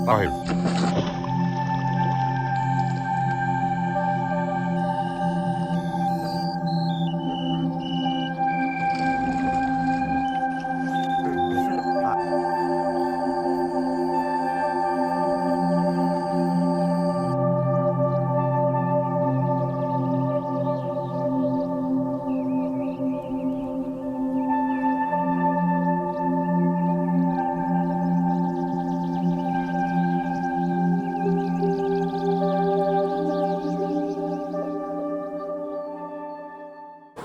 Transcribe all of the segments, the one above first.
വാഹയോ.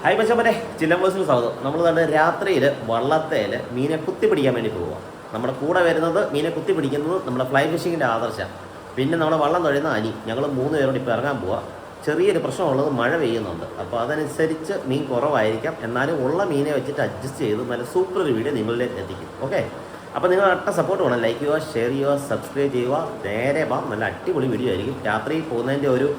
Hi പച്ചപ്പനെ, ചില്ലമ്പേഴ്സിന് സ്വാഗതം. നമ്മൾ തന്നെ രാത്രിയിൽ വള്ളത്തേൽ മീനെ കുത്തി പിടിക്കാൻ വേണ്ടി പോവുക. നമ്മുടെ കൂടെ വരുന്നത് മീനെ കുത്തി പിടിക്കുന്നത് നമ്മുടെ ഫ്ലൈ ഫിഷിങ്ങിൻ്റെ ആദർശം. പിന്നെ നമ്മുടെ വള്ളം തൊഴുന്ന അനി. ഞങ്ങൾ 3 പേരോട് ഇപ്പോൾ ഇറങ്ങാൻ പോവുക. ചെറിയൊരു പ്രശ്നമുള്ളത് മഴ പെയ്യുന്നുണ്ട്. അപ്പോൾ അതനുസരിച്ച് മീൻ കുറവായിരിക്കാം. എന്നാലും ഉള്ള മീനെ വെച്ചിട്ട് അഡ്ജസ്റ്റ് ചെയ്ത് നല്ല സൂപ്പർ ഒരു വീഡിയോ നിങ്ങളിലേക്ക് എത്തിക്കും. ഓക്കെ, അപ്പോൾ നിങ്ങൾ അട്ട സപ്പോർട്ട് വേണം. ലൈക്ക് ചെയ്യുക, ഷെയർ ചെയ്യുക, സബ്സ്ക്രൈബ് ചെയ്യുക. നേരെ വാ, നല്ല അടിപൊളി വീഡിയോ ആയിരിക്കും. രാത്രി പോകുന്നതിൻ്റെ ഒരു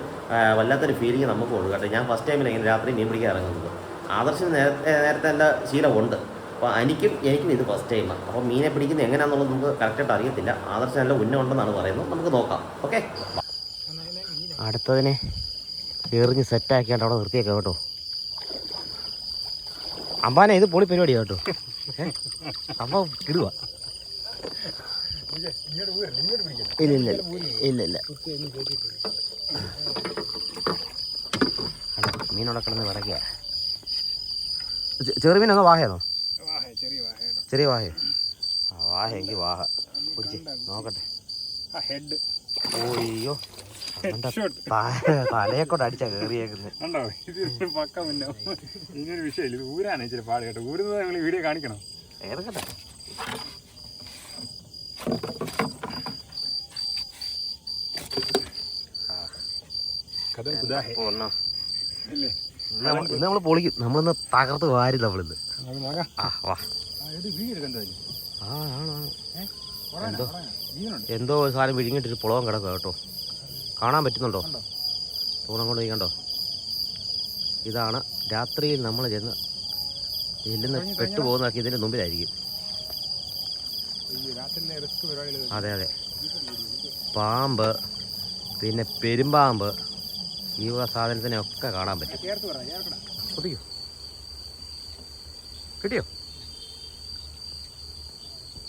വല്ലാത്തൊരു ഫീലിംഗ് നമുക്ക് ഉണ്ട് കേട്ടോ. ഞാൻ ഫസ്റ്റ് ടൈമിൽ ഇങ്ങനെ രാത്രി മീൻ പിടിക്കാൻ ഇറങ്ങുന്നത്. ആദർശം നേരത്തെ എൻ്റെ ശീലമുണ്ട്. അപ്പോൾ എനിക്കും ഇത് ഫസ്റ്റ് ടൈമാണ്. അപ്പോൾ മീനെ പിടിക്കുന്നത് എങ്ങനെയാണെന്നുള്ളത് നമുക്ക് കറക്റ്റായിട്ട് അറിയത്തില്ല. ആദർശം നല്ല ഉന്നമുണ്ടെന്നാണ് പറയുന്നത്. നമുക്ക് നോക്കാം. ഓക്കെ, അടുത്തതിനെ എറിഞ്ഞ് സെറ്റാക്കിയാണ്ട് അവിടെ നിർത്തിയേക്കാം കേട്ടോ. അമ്പാനെ ഇത് പൊളി പരിപാടിയാണ് കേട്ടോ. അപ്പോൾ കിടുക. ഇല്ല മീനോടെ കിടന്ന് വിറയ്ക്കുക. ചെറുമീനൊന്നോ വാഹയാണോ? ചെറിയ വാഹയോ? ആ വാഹ എങ്കിൽ വാഹ പിടിച്ച് നോക്കട്ടെ. ഓയ്യോ, തലയെക്കൊണ്ട് അടിച്ചാ കയറിയേക്കുന്നത്. വിഷയമില്ല, ഇത് ഊരാണ് ഇച്ചിരി പാട് കേട്ടോ. ഊരുന്നത് ഞങ്ങൾ വീഡിയോ കാണിക്കണം. ഏറക്കട്ടെ. ഇന്ന് നമ്മൾ പൊളിക്കും. നമ്മളിന്ന് തകർത്ത് വാരി നമ്മളിന്ന്. എന്തോ ഒരു സാധനം വിഴുങ്ങിയിട്ടൊരു പുളവം കിടക്കുക കേട്ടോ. കാണാൻ പറ്റുന്നുണ്ടോ? തൂണം കൊണ്ട് നീക്കണ്ടോ? ഇതാണ് രാത്രിയിൽ നമ്മൾ ചെല്ലുന്ന പെട്ടുപോകുന്നതൊക്കെ ഇതിൻ്റെ മുമ്പിലായിരിക്കും. അതെ, പാമ്പ്, പിന്നെ പെരുമ്പാമ്പ്, ഈ സാധനത്തിനെ ഒക്കെ കാണാൻ പറ്റും. കുതിയോ? കിട്ടിയോ?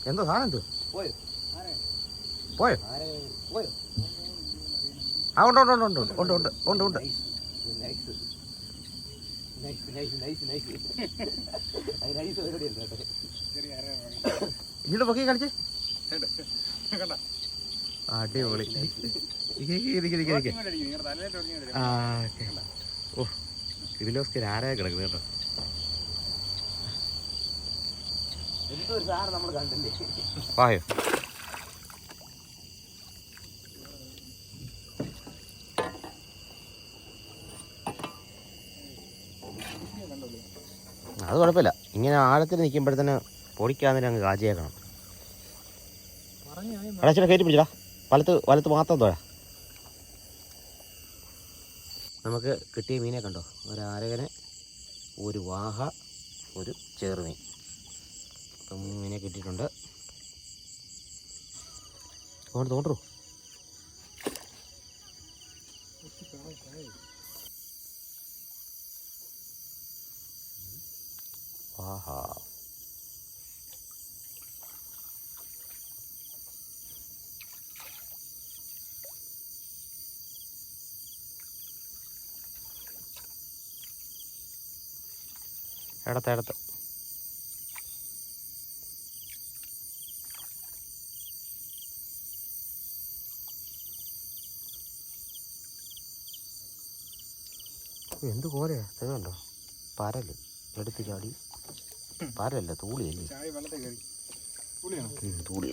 എന്തോ സാധനം എന്തോ പോയോ? ആ ഉണ്ട്. ഇവിടെ പൊക്കി കളിച്ചേ. അടിപൊളി. ഓ, ഇതിലോസ്കർ ആരാ കിടക്കുന്നത് കേട്ടോ. വായോ. അത് കുഴപ്പമില്ല. ഇങ്ങനെ ആഴത്തിൽ നിൽക്കുമ്പോഴത്തേന് പൊടിക്കാന്നിട്ട് അങ്ങ് കാച്ചിയേക്കണം. അടച്ചിട്ട് കയറ്റി പിടിച്ചടാ. വലത്ത് മാത്രം തോഴ. നമുക്ക് കിട്ടിയ മീനെ കണ്ടോ. ഒരു ആരകന്, ഒരു വാഹ, ഒരു ചെറുമീൻ. അപ്പം മീനെ കിട്ടിയിട്ടുണ്ട്. തോണ്ടു. വാഹാ, ഇടത്ത് എന്ത് കോരയാ തെങ്ങുണ്ടോ? പരല് എടുത്ത് ചാടി. പരല്ല, തൂളിയല്ലേ? തൂളി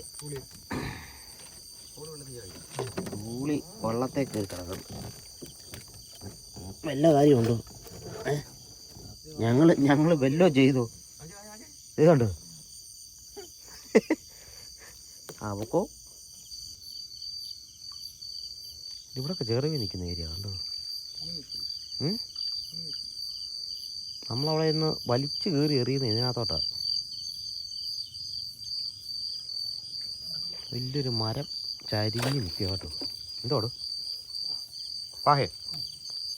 വള്ളത്തെ കയറി കിടക്കുന്നു. വല്ല കാര്യമുണ്ടോ? ഞങ്ങള് വല്ലോ ചെയ്തോ? ഇത് കണ്ടോ? അവക്കോ ഇവിടൊക്കെ ചെറിയ നിൽക്കുന്ന ഏരിയ കണ്ടോ? നമ്മളവിടെ നിന്ന് വലിച്ചു കയറി എറിയുന്ന ഇതിനകത്തോട്ടാണ്. വലിയൊരു മരം ചരിഞ്ഞ് നിൽക്കുക കേട്ടോ. എന്തോടു പാഹേ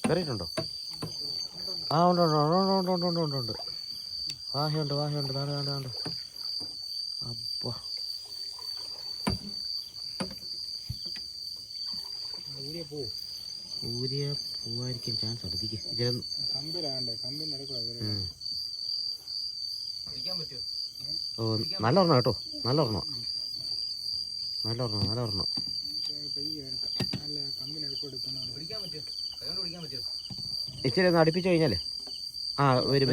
കയറിയിട്ടുണ്ടോ? ആ ഉണ്ട് ഉണ്ട് ഉണ്ട് ഉണ്ട് ഉണ്ട് ഉണ്ട് ഉണ്ട്. വാഹയുണ്ട് വാഹയുണ്ട്. താണ്ട് അപ്പ ഊരിയ പോവായിരിക്കും ചാൻസ് അടുത്തേക്ക്. ഓ നല്ല ഒരെണ്ണം കേട്ടോ. നല്ല ഒരെണ്ണം. ഇച്ചിരി ഒന്ന് അടുപ്പിച്ച് കഴിഞ്ഞാലേ വരും.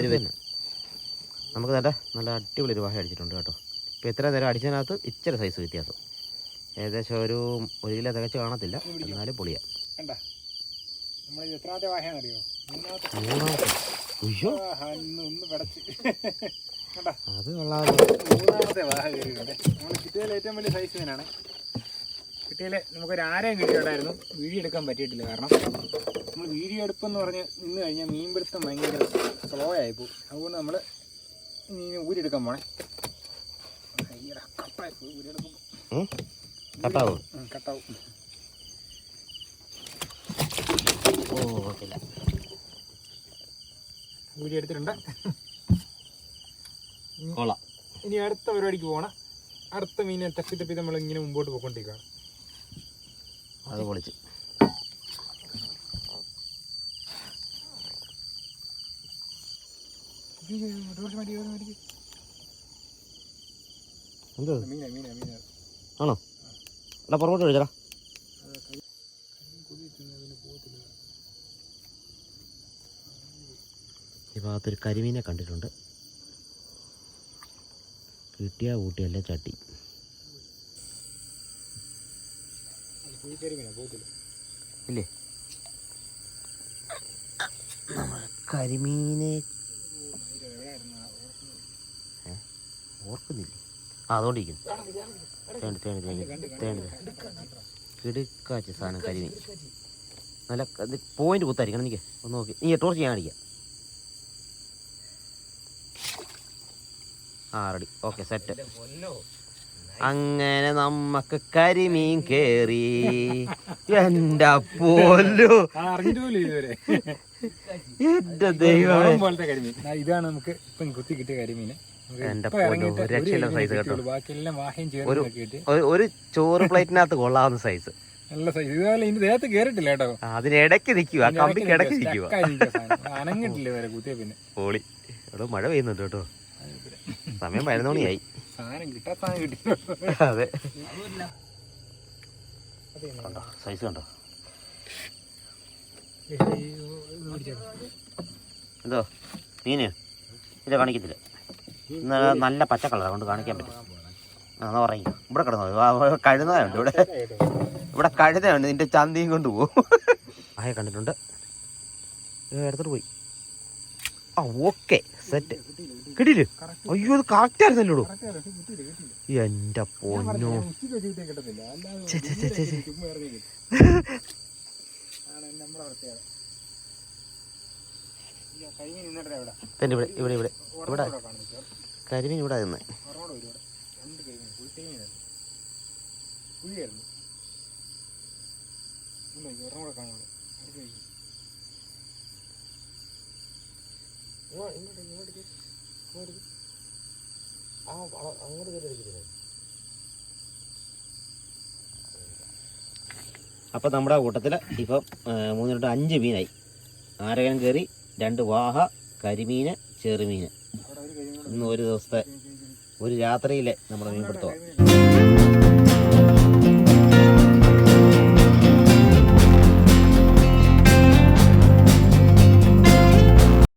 നമുക്ക് നല്ല അടിപൊളി ഒരു വാഹ അടിച്ചിട്ടുണ്ട് കേട്ടോ. ഇപ്പോൾ എത്ര നേരം അടിച്ചതിനകത്ത് ഇച്ചിരി സൈസ് വ്യത്യാസം. ഏകദേശം ഒരു കിലോ തികച്ച് കാണത്തില്ല, എന്നാലും പൊളിയാ. അത് കൊള്ളാമല്ലോ. മൂന്നാമത്തെ വാഹ കയറിയിട്ടുണ്ട്. നമ്മൾ കിട്ടിയതിൽ ഏറ്റവും വലിയ സൈസ് മീനാണ്. കിട്ടിയതിൽ നമുക്കൊരു ആരെയും കിട്ടിയിട്ടുണ്ടായിരുന്നു. വീഡിയോ എടുക്കാൻ പറ്റിയിട്ടില്ല. കാരണം നമ്മൾ വീഡിയോ എടുപ്പെന്ന് പറഞ്ഞ് നിന്ന് കഴിഞ്ഞാൽ മീൻപിടുത്തം ഭയങ്കര സ്ലോ ആയിപ്പോവും. അതുകൊണ്ട് നമ്മൾ മീൻ ഊരിയെടുക്കാൻ പോണേ. കട്ടാവും. ഊരി എടുത്തിട്ടുണ്ട്. ഇനി അടുത്ത പരിപാടിക്ക് പോകണം. അടുത്ത മീനെ തപ്പി നമ്മൾ ഇങ്ങനെ മുമ്പോട്ട് പോയിക്കൊണ്ടിരിക്കുകയാണ്. അത് പൊളിച്ച് ആണോ? അല്ല പുറകോട്ട് കഴിച്ചാ. ഈ ഭാഗത്തൊരു കരിമീനെ കണ്ടിട്ടുണ്ട്. കിട്ടിയാ കൂട്ടിയല്ല ചട്ടി. ഇല്ലേ കരിമീനെ ഓർക്കുന്നില്ലേ? അതുകൊണ്ടിരിക്കുന്നു. കിടുക്കാച്ച സാധനം കരിമീൻ. നല്ല പോയിന്റ് കുത്തായിരിക്കണം. എനിക്ക് ഒന്ന് നോക്കി. നീ ടോർച്ച് ഞാൻ അടിക്കാം. റെഡി. Okay set. അങ്ങനെ നമ്മക്ക് കരിമീൻ കേറി. എന്റെ പോലോ, എന്റെ ദൈവമേ. ഇതാണ് നമുക്ക് ഇപ്പം കുത്തി കിട്ടിയ കരിമീന്. എന്റെ പോലോ, രക്ഷയില്ല സൈസ് കേട്ടോ. ബാക്കിയെല്ലാം വാഹയും ഒരു ചോറ് പ്ലേറ്റിനകത്ത് കൊള്ളാവുന്ന സൈസ്. നല്ല സൈസ്. ഇതുപോലെ ഇതിന്റെ ദേഹത്ത് കേറിട്ടില്ല കേട്ടോ. അതിനിടയ്ക്ക് നിൽക്കുക, ആ കമ്പിക്ക് ഇടയ്ക്ക് നിൽക്കുക. അനങ്ങിട്ടില്ല വരെ കുത്തിയ പിന്നെ. പോളി. ഇവിടെ മഴ പെയ്യുന്നുണ്ട് കേട്ടോ. സമയം 11 മണിയായി. അതെ സൈസ് കണ്ടോ? എന്തോ മീന് ഇല്ല കാണിക്കത്തില്ല. നല്ല പച്ച കളറാണ്, കൊണ്ട് കാണിക്കാൻ പറ്റും. എന്നാ പറയും. ഇവിടെ കിടന്നു കഴുതയുണ്ട്. ഇവിടെ കഴുതയുണ്ട്. നിന്റെ ചന്തയും കൊണ്ട് പോകും. ആയ കണ്ടിട്ടുണ്ട്. എടുത്തിട്ട് പോയി. Okay set. കിട്ടിയില്ലേ? അയ്യോ അത് കറക്റ്റ് ആയിരുന്നല്ലോ. എന്റെ പൊന്നോ. ഇവിടെ കരിമീൻ ഇവിടെ നിന്ന് അപ്പൊ നമ്മുടെ കൂട്ടത്തില് ഇപ്പം 3 5 മീനായി. ആരകൻ കയറി, 2 വാഹ, കരിമീന്, ചെറുമീന്. ഇന്ന് ഒരു ദിവസത്തെ ഒരു രാത്രിയിലെ നമ്മുടെ മീൻ പിടുത്തമാണ്.